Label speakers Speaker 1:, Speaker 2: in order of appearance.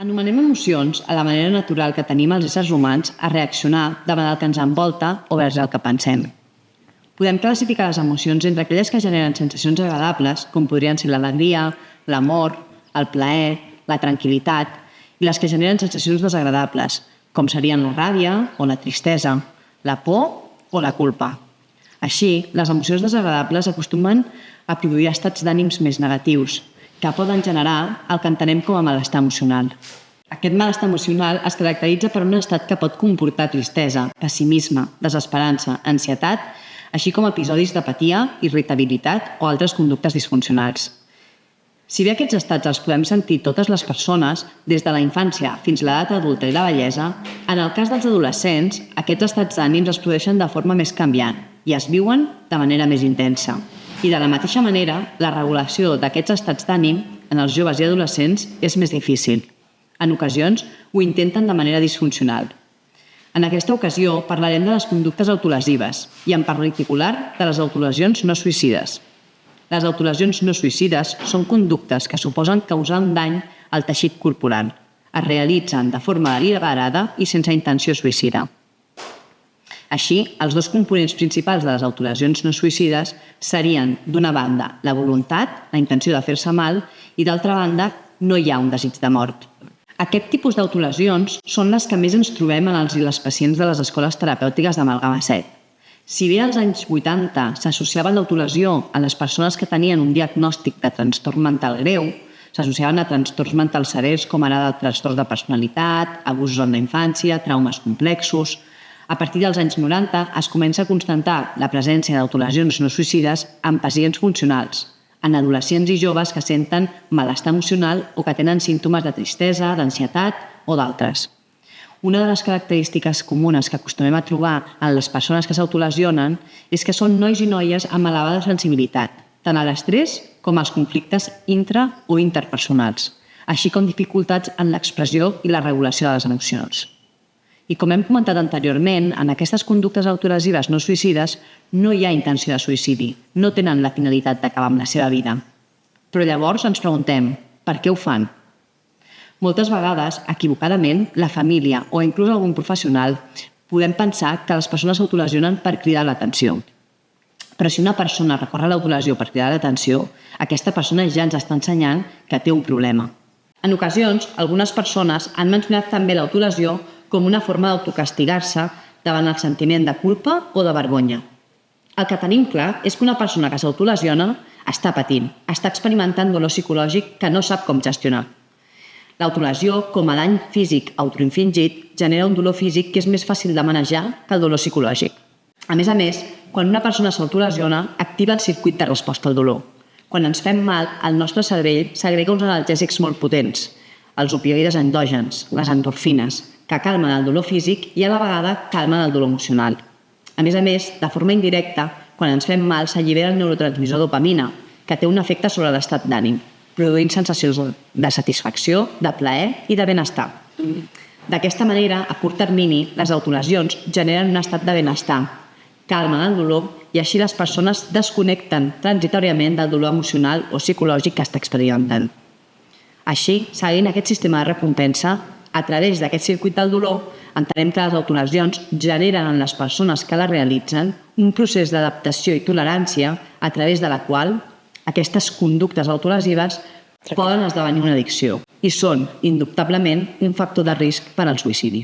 Speaker 1: Anomenem emocions a la manera natural que tenim els éssers humans a reaccionar davant el que ens envolta o vers el que pensem. Podem classificar les emocions entre aquelles que generen sensacions agradables, com podrien ser l'alegria, l'amor, el plaer, la tranquil·litat, i les que generen sensacions desagradables, com serien la ràbia o la tristesa, la por o la culpa. Així, les emocions desagradables acostumen a produir estats d'ànims més negatius, que poden generar el que entenem com a malestar emocional. Aquest malestar emocional es caracteritza per un estat que pot comportar tristesa, pessimisme, desesperança, ansietat, així com episodis d'apatia, irritabilitat o altres conductes disfuncionals. Si bé aquests estats els podem sentir totes les persones, des de la infància fins a l'edat adulta i la vellesa, en el cas dels adolescents, aquests estats d'ànims es produeixen de forma més canviant i es viuen de manera més intensa. I de la mateixa manera, la regulació d'aquests estats d'ànim en els joves i adolescents és més difícil. En ocasions, ho intenten de manera disfuncional. En aquesta ocasió parlarem de les conductes autolesives i en particular de les autolesions no suïcides. Les autolesions no suïcides són conductes que suposen causar un dany al teixit corporal. Es realitzen de forma deliberada i sense intenció suïcida. Així, els dos components principals de les autolesions no suïcides serien, d'una banda, la voluntat, la intenció de fer-se mal, i d'altra banda, no hi ha un desig de mort. Aquest tipus d'autolesions són les que més ens trobem en els i les pacients de les escoles terapèutiques d'Amalgama 7. Si bé als anys 80 s'associava l'autolesió a les persones que tenien un diagnòstic de trastorn mental greu, s'associaven a trastorns mentals severs com ara el trastorn de personalitat, abusos en la infància, traumes complexos. A partir dels anys 90 es comença a constatar la presència d'autolesions no suïcides en pacients funcionals, en adolescents i joves que senten malestar emocional o que tenen símptomes de tristesa, d'ansietat o d'altres. Una de les característiques comunes que acostumem a trobar en les persones que s'autolesionen és que són nois i noies amb elevada sensibilitat, tant a l'estrès com als conflictes intra- o interpersonals, així com dificultats en l'expressió i la regulació de les emocions. I com hem comentat anteriorment, en aquestes conductes autolesives no suïcides no hi ha intenció de suïcidi, no tenen la finalitat d'acabar amb la seva vida. Però llavors ens preguntem, per què ho fan? Moltes vegades, equivocadament, la família o inclús algun professional podem pensar que les persones s'autolesionen per cridar l'atenció. Però si una persona recorre a l'autolesió per cridar l'atenció, aquesta persona ja ens està ensenyant que té un problema. En ocasions, algunes persones han mencionat també l'autolesió com una forma d'autocastigar-se davant el sentiment de culpa o de vergonya. El que tenim clar és que una persona que s'autolesiona està patint, està experimentant dolor psicològic que no sap com gestionar. L'autolesió, com a dany físic autoinfligit, genera un dolor físic que és més fàcil de manejar que el dolor psicològic. A més, quan una persona s'autolesiona, activa el circuit de resposta al dolor. Quan ens fem mal, el nostre cervell segrega uns analgèsics molt potents, els opioides endògens, les endorfines, que calmen el dolor físic i a la vegada calmen el dolor emocional. A més, de forma indirecta, quan ens fem mal s'allibera el neurotransmissor dopamina, que té un efecte sobre l'estat d'ànim, produint sensacions de satisfacció, de plaer i de benestar. D'aquesta manera, a curt termini, les autolesions generen un estat de benestar, calmen el dolor i així les persones desconnecten transitòriament del dolor emocional o psicològic que està experimentant. Així, seguint aquest sistema de recompensa, a través d'aquest circuit del dolor, entenem que les autolesions generen en les persones que les realitzen un procés d'adaptació i tolerància a través de la qual aquestes conductes autolesives poden esdevenir una addicció i són, indubtablement, un factor de risc per al suïcidi.